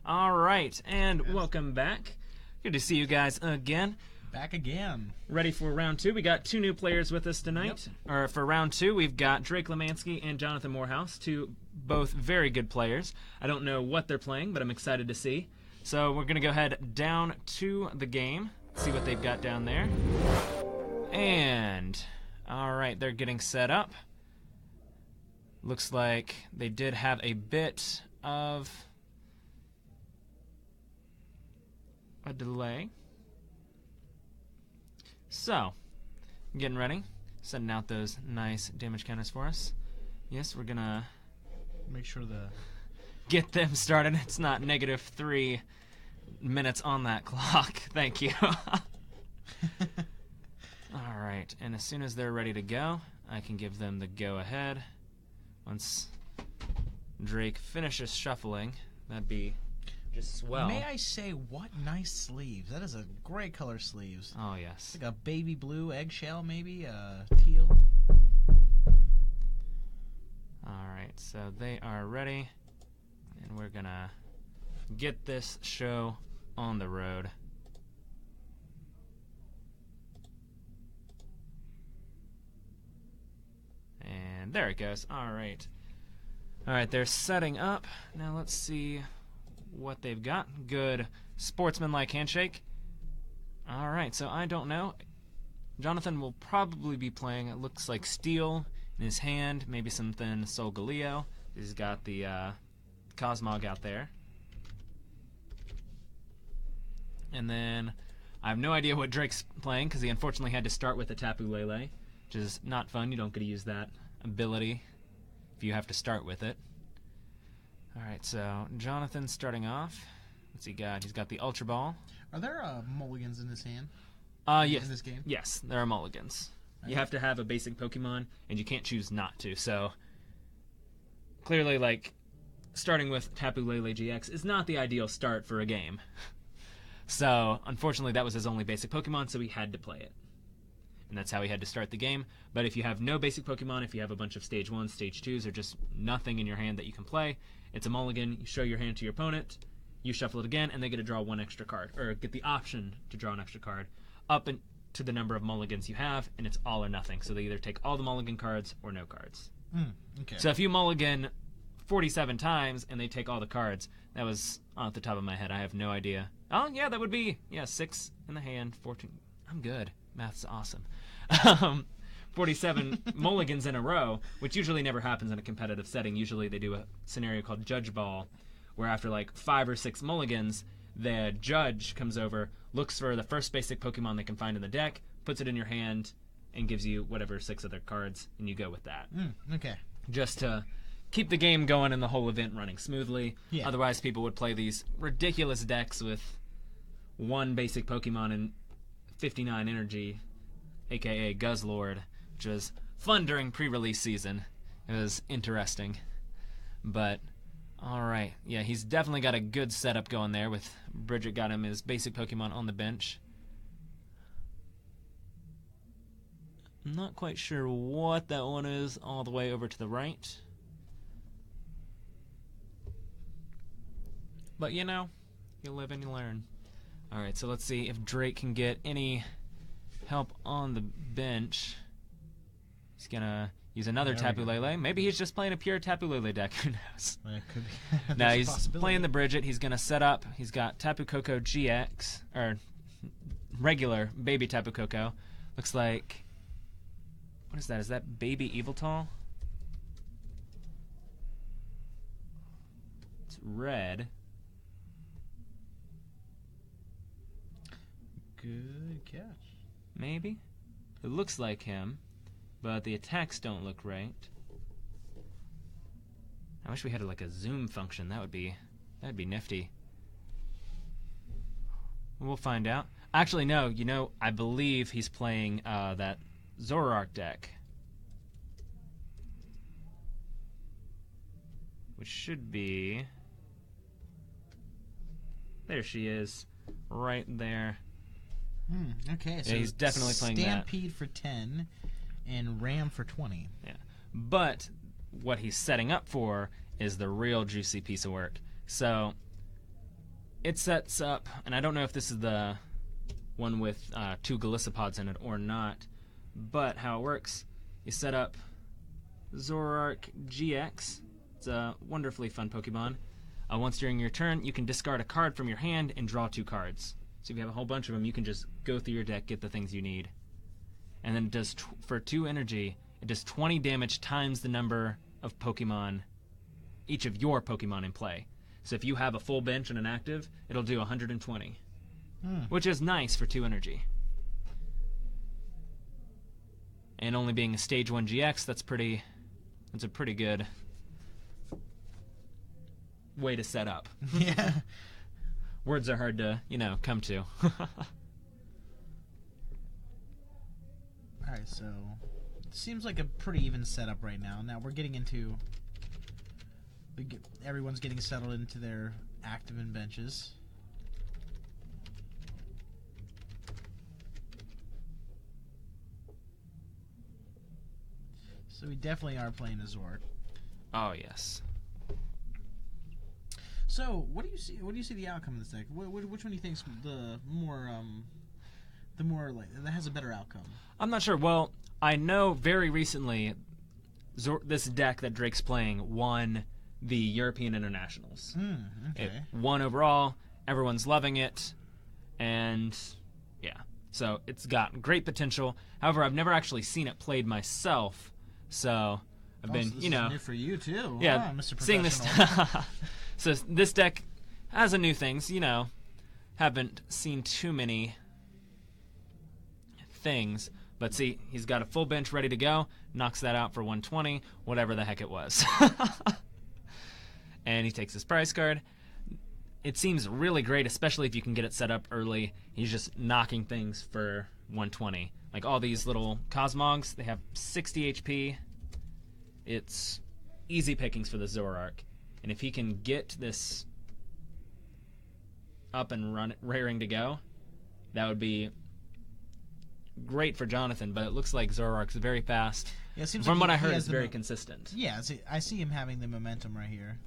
All right, and welcome back. Good to see you guys again. Back again. Ready for round two. We got two new players with us tonight. Yep. Or for round two, we've got Drake Lemansky and Jonathan Morehouse, two both very good players. I don't know what they're playing, but I'm excited to see. So we're going to go ahead down to the game, see what they've got down there. And, all right, they're getting set up. Looks like they did have a bit of a delay. So, getting ready, sending out those nice damage counters for us. Yes, we're gonna make sure the get them started. It's not -3 minutes on that clock. Thank you. All right, and as soon as they're ready to go, I can give them the go-ahead. Once Drake finishes shuffling, that'd be just swell. May I say, what nice sleeves. That is a great color sleeves. Oh, yes. Like a baby blue eggshell, maybe, teal. Alright, so they are ready, and we're gonna get this show on the road. And there it goes. Alright. Alright, they're setting up. Now let's see what they've got. Good sportsmanlike handshake. Alright, so I don't know. Jonathan will probably be playing, it looks like steel in his hand, maybe something Solgaleo. He's got the Cosmog out there. And then I have no idea what Drake's playing because he unfortunately had to start with a Tapu Lele, which is not fun. You don't get to use that ability if you have to start with it. Alright, so Jonathan's starting off. What's he got? He's got the Ultra Ball. Are there mulligans in this hand? Yes. In this game? Yes, there are mulligans. You have to have a basic Pokemon, and you can't choose not to. So, clearly, like, starting with Tapu Lele GX is not the ideal start for a game. So, unfortunately, that was his only basic Pokemon, so he had to play it. And that's how he had to start the game. But if you have no basic Pokemon, if you have a bunch of Stage 1s, Stage 2s, or just nothing in your hand that you can play, it's a mulligan. You show your hand to your opponent, you shuffle it again, and they get to draw one extra card, or get the option to draw an extra card, up to the number of mulligans you have, and it's all or nothing. So they either take all the mulligan cards or no cards. Okay. So if you mulligan 47 times and they take all the cards, that was off the top of my head. I have no idea. Oh, yeah, that would be, 6 in the hand, 14. I'm good. Math's awesome. 47 mulligans in a row, which usually never happens in a competitive setting. Usually they do a scenario called Judge Ball, where after like 5 or 6 mulligans, the judge comes over, looks for the first basic Pokemon they can find in the deck, puts it in your hand, and gives you whatever 6 other cards, and you go with that. Okay. Just to keep the game going and the whole event running smoothly. Yeah. Otherwise, people would play these ridiculous decks with one basic Pokemon and 59 energy, aka Guzzlord, which was fun during pre-release season. It was interesting. But, alright. Yeah, he's definitely got a good setup going there with Bridget got him his basic Pokemon on the bench. I'm not quite sure what that one is all the way over to the right. But, you know, you live and you learn. Alright, so let's see if Drake can get any help on the bench. He's gonna use another Tapu Lele. Maybe he's just playing a pure Tapu Lele deck. Who knows? It could be. No, he's playing the Bridget. He's gonna set up. He's got Tapu Koko GX, or regular baby Tapu Koko. Looks like, what is that? Is that baby Eviltal? It's red. Good catch. Maybe? It looks like him, but the attacks don't look right. I wish we had like a zoom function. That'd be nifty. We'll find out. Actually, no. You know, I believe he's playing that Zoroark deck, which should be. There she is, right there. Okay, so yeah, he's definitely playing Stampede for 10 and Ram for 20. Yeah, but what he's setting up for is the real juicy piece of work. So it sets up, and I don't know if this is the one with 2 Galicipods in it or not, but how it works, you set up Zoroark GX. It's a wonderfully fun Pokemon. Once during your turn, you can discard a card from your hand and draw 2 cards. So if you have a whole bunch of them, you can just go through your deck, get the things you need. And then it does, for 2 energy, it does 20 damage times the number of Pokemon, each of your Pokemon in play. So if you have a full bench and an active, it'll do 120, which is nice for 2 energy. And only being a Stage 1 GX, that's a pretty good way to set up. Yeah. Words are hard to, come to. Alright, so it seems like a pretty even setup right now. Now we're getting into everyone's getting settled into their active and benches. So we definitely are playing a Zoroark. Oh yes. So what do you see? What do you see the outcome of this deck? Which one do you think's the more like that has a better outcome? I'm not sure. Well, I know very recently this deck that Drake's playing won the European Internationals. Okay. It won overall. Everyone's loving it, and yeah, so it's got great potential. However, I've never actually seen it played myself, so I've been, so this is new for you too. Yeah, Mr. seeing this. So this deck has a new things. Haven't seen too many things, but see, he's got a full bench ready to go. Knocks that out for 120, whatever the heck it was. And he takes his prize card. It seems really great, especially if you can get it set up early. He's just knocking things for 120. Like all these little Cosmogs, they have 60 HP. It's easy pickings for the Zoroark. And if he can get this up and raring to go, that would be great for Jonathan. But it looks like Zoroark's very fast. Yeah, it seems From like what I heard, has it's very consistent. Yeah, I see him having the momentum right here.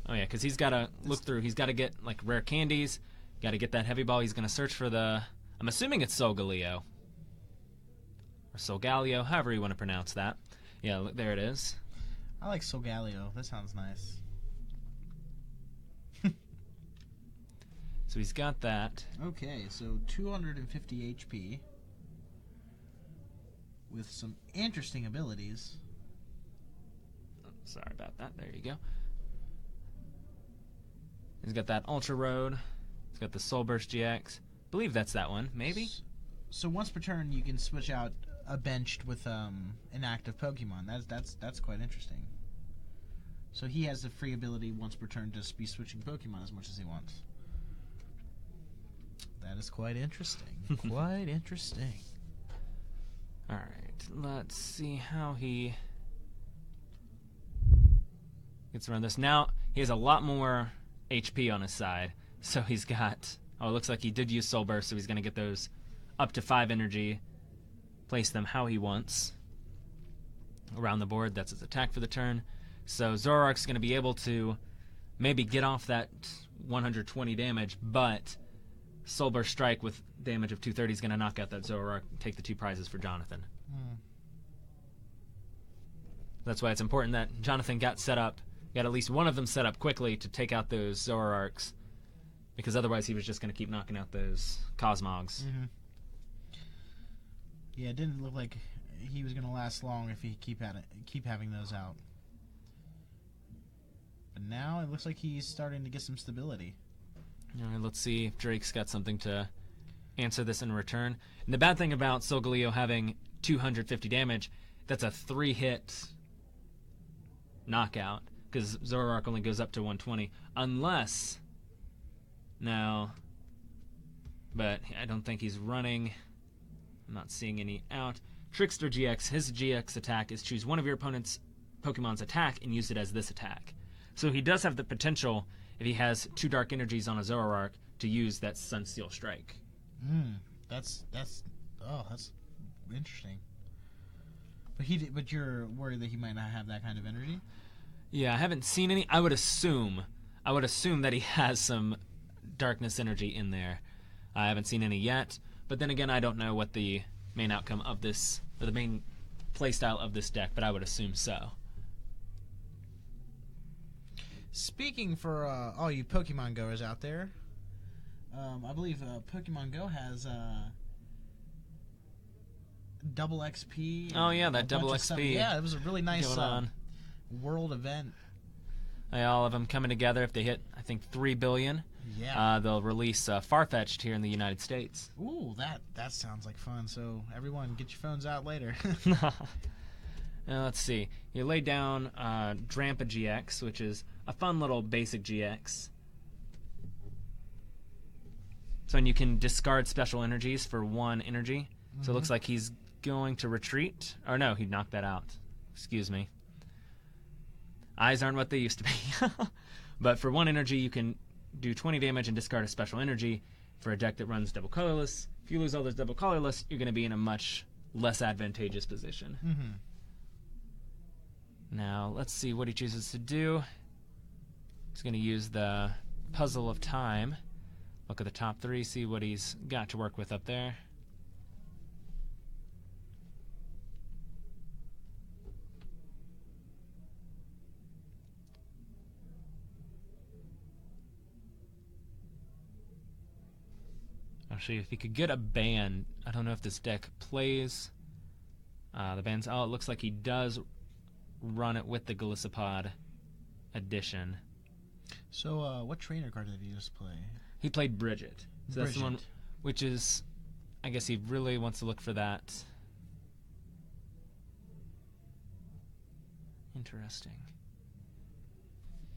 Oh yeah, because he's got to look through. He's got to get like rare candies. Got to get that heavy ball. He's going to search for the. I'm assuming it's Solgaleo or Solgaleo, however you want to pronounce that. Yeah, look, there it is. I like Solgaleo. That sounds nice. So he's got that. Okay, so 250 HP with some interesting abilities. Oh, sorry about that. There you go. He's got that Ultra Road. He's got the Soul Burst GX. I believe that's that one. Maybe? So once per turn, you can switch out a benched with an active Pokemon. That's quite interesting. So he has the free ability once per turn to be switching Pokemon as much as he wants. That is quite interesting. Quite interesting. Alright, let's see how he gets around this. Now, he has a lot more HP on his side. So he's got... Oh, it looks like he did use Soul Burst, so he's going to get those up to 5 energy. Place them how he wants. Around the board, that's his attack for the turn. So Zoroark's going to be able to maybe get off that 120 damage, but Soul Burst Strike with damage of 230 is going to knock out that Zoroark and take the 2 prizes for Jonathan. That's why it's important that Jonathan got set up, got at least one of them set up quickly to take out those Zoroarks, because otherwise he was just going to keep knocking out those Cosmogs. Mm-hmm. Yeah, it didn't look like he was going to last long if he keep having those out. But now it looks like he's starting to get some stability. All right, let's see if Drake's got something to answer this in return. And the bad thing about Solgaleo having 250 damage, that's a 3-hit knockout, because Zoroark only goes up to 120, unless... Now, but I don't think he's running. I'm not seeing any out. Trickster GX, his GX attack is choose one of your opponent's Pokemon's attack and use it as this attack. So he does have the potential, if he has 2 Dark Energies on a Zoroark, to use that Sunsteel Strike. That's interesting. But you're worried that he might not have that kind of energy? Yeah, I haven't seen any. I would assume I would assume that he has some darkness energy in there. I haven't seen any yet, but then again, I don't know what the main outcome of this, or the main playstyle of this deck, but I would assume so. Speaking for all you Pokemon goers out there, I believe Pokemon Go has double XP. Oh yeah, that double XP. Yeah, it was a really nice world event. All of them coming together. If they hit, I think, 3 billion, they'll release Farfetch'd here in the United States. Ooh, that sounds like fun. So everyone, get your phones out later. Now, let's see. You lay down Drampa GX, which is a fun little basic GX. So you can discard special energies for 1 energy. So it looks like he's going to retreat. Or no, he knocked that out. Excuse me. Eyes aren't what they used to be. But for 1 energy, you can do 20 damage and discard a special energy for a deck that runs double colorless. If you lose all those double colorless, you're going to be in a much less advantageous position. Now, let's see what he chooses to do. He's going to use the Puzzle of Time. Look at the top 3, see what he's got to work with up there. Actually, if he could get a ban, I don't know if this deck plays the bans. Oh, it looks like he does run it with the Golisopod edition. So, what trainer card did he just play? He played Bridget. So that's the one, which is, I guess he really wants to look for that. Interesting.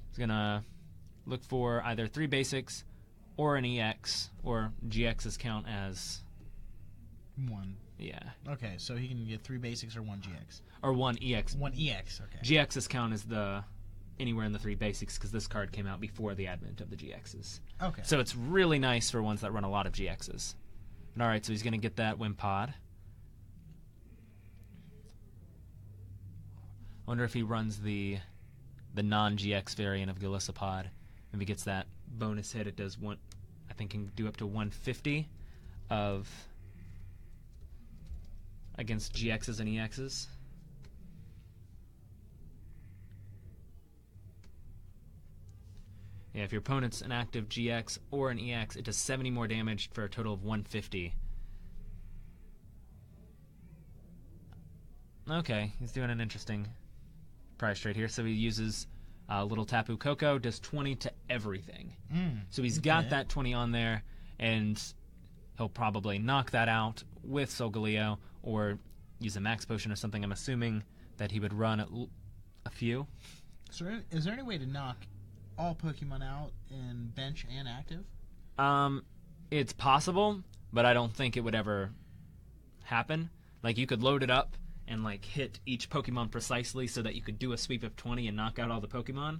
He's going to look for either 3 basics or an EX, or GXs count as 1. Yeah. Okay, so he can get 3 basics or 1 GX. Or 1 EX. 1 EX, okay. GXs count as the anywhere in the 3 basics because this card came out before the advent of the GXs. Okay. So it's really nice for ones that run a lot of GXs. All right, so he's going to get that Wimpod. I wonder if he runs the non-GX variant of Golisopod. If he gets that bonus hit, it does one. I think can do up to 150 of against GXs and EXs. Yeah, if your opponent's an active GX or an EX, it does 70 more damage for a total of 150. Okay, he's doing an interesting price trade here. So he uses little Tapu Koko, does 20 to everything. So he's got that 20 on there, and he'll probably knock that out with Solgaleo or use a Max Potion or something. I'm assuming that he would run a few. So is there any way to knock all Pokemon out in bench and active? It's possible, but I don't think it would ever happen. Like, you could load it up and like hit each Pokemon precisely so that you could do a sweep of 20 and knock out all the Pokemon.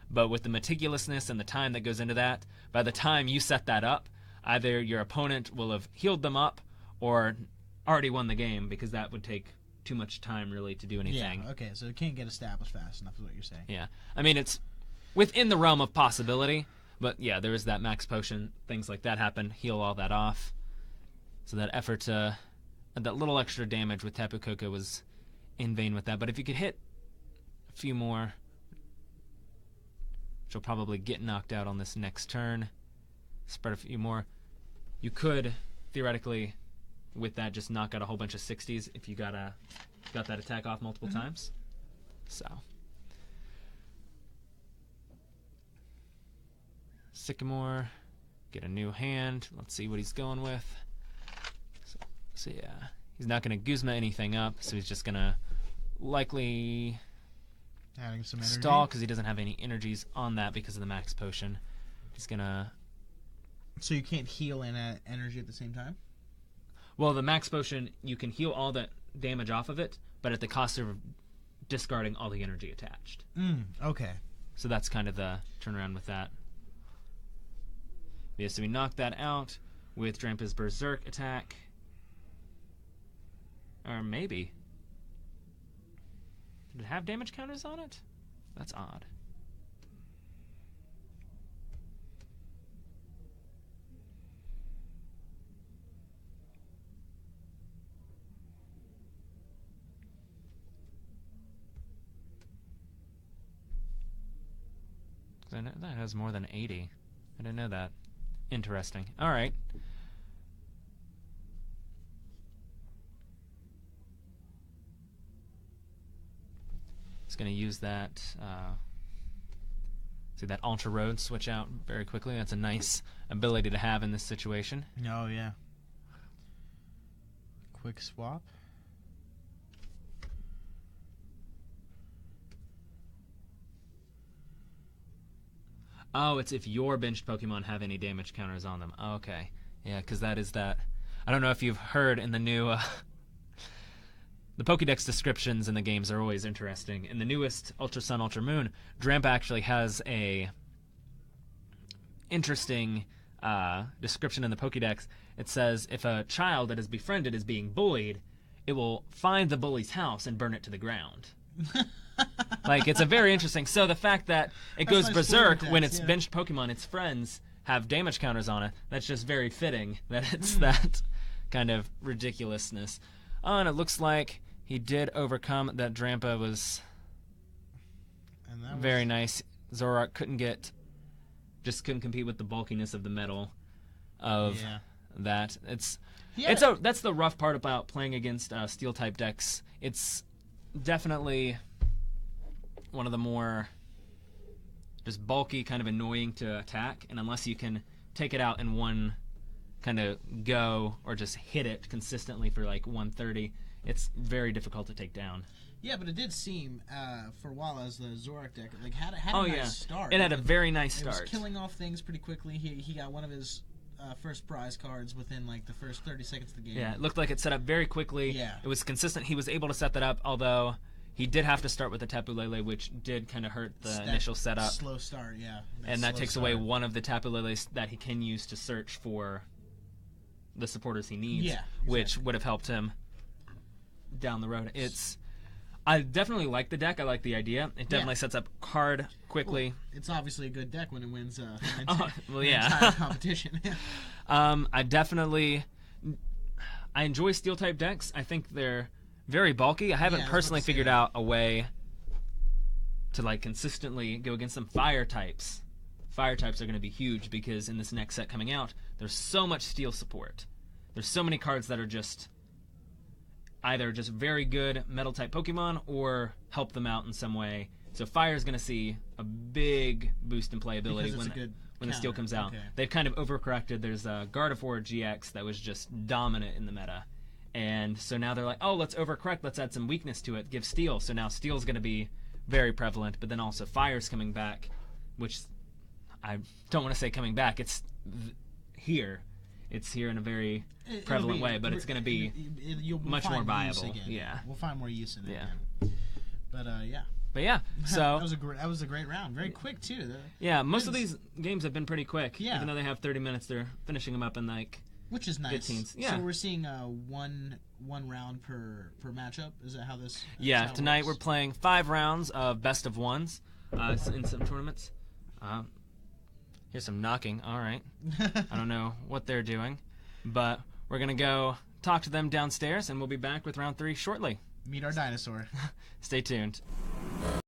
But with the meticulousness and the time that goes into that, by the time you set that up, either your opponent will have healed them up or already won the game, because that would take too much time really to do anything. Yeah, okay, so it can't get established fast enough is what you're saying. Yeah. I mean, it's within the realm of possibility, but yeah, there is that Max Potion, things like that happen, heal all that off. So that effort to that little extra damage with Tapu Koko was in vain with that. But if you could hit a few more, which will probably get knocked out on this next turn, spread a few more, you could theoretically with that just knock out a whole bunch of 60s if you got that attack off multiple times. So Sycamore, get a new hand. Let's see what he's going with. So yeah, he's not going to Guzma anything up, so he's just going to likely adding some energy. Stall because he doesn't have any energies on that because of the Max Potion. He's going to... So you can't heal and add energy at the same time? Well, the Max Potion, you can heal all that damage off of it, but at the cost of discarding all the energy attached. Okay. So that's kind of the turnaround with that. Yeah, so we knocked that out with Drampa's Berserk attack. Or maybe. Did it have damage counters on it? That's odd. that has more than 80. I didn't know that. Interesting. All right. It's going to use that. See that Ultra Road switch out very quickly. That's a nice ability to have in this situation. Oh, yeah. Quick swap. Oh, it's if your benched Pokemon have any damage counters on them. Oh, okay. Yeah, because that is that. I don't know if you've heard in the new... the Pokédex descriptions in the games are always interesting. In the newest Ultra Sun, Ultra Moon, Drampa actually has a interesting description in the Pokédex. It says if a child that is befriended is being bullied, it will find the bully's house and burn it to the ground. Like, it's a very interesting... So the fact that it goes berserk when it's benched Pokemon, its friends have damage counters on it, that's just very fitting that it's that kind of ridiculousness. Oh, and it looks like he did overcome that. Drampa was very nice. Zoroark couldn't compete with the bulkiness of the metal of that. That's the rough part about playing against steel type decks. It's definitely one of the more just bulky, kind of annoying to attack, and unless you can take it out in one kind of go or just hit it consistently for like 130, it's very difficult to take down. Yeah, but it did seem for a while as the Zoroark deck had a nice start. It had a very nice start. It was killing off things pretty quickly. He got one of his first prize cards within like the first 30 seconds of the game. Yeah, it looked like it set up very quickly. Yeah. It was consistent. He was able to set that up, although he did have to start with the Tapu Lele, which did kind of hurt the initial setup. Slow start, yeah. And that takes away one of the Tapu Leles that he can use to search for the supporters he needs, which would have helped him down the road. I definitely like the deck. I like the idea. It definitely sets up card quickly. Well, it's obviously a good deck when it wins an entire competition. I enjoy steel type decks. I think they're very bulky. I haven't personally figured out a way to like consistently go against some fire types. Fire types are going to be huge because in this next set coming out, there's so much steel support. There's so many cards that are just either just very good metal type Pokemon or help them out in some way. So fire is going to see a big boost in playability when the steel comes out. Okay. They've kind of overcorrected. There's a Gardevoir GX that was just dominant in the meta. And so now they're like, oh, let's overcorrect, let's add some weakness to it, give steel. So now steel's going to be very prevalent, but then also fire's coming back, which I don't want to say coming back. It's here. It's here in a very prevalent way, but it's going to be much more viable. Yeah, we'll find more use in it. Yeah, but yeah, so that was a great round. Very quick too. Most of these games have been pretty quick. Yeah, even though they have 30 minutes, they're finishing them up in like. Which is nice. 15s. Yeah. So we're seeing one round per matchup. Is that how this? Yeah. Tonight we're playing 5 rounds of best of ones in some tournaments. Here's some knocking. All right. I don't know what they're doing, but we're gonna go talk to them downstairs, and we'll be back with round 3 shortly. Meet our dinosaur. Stay tuned.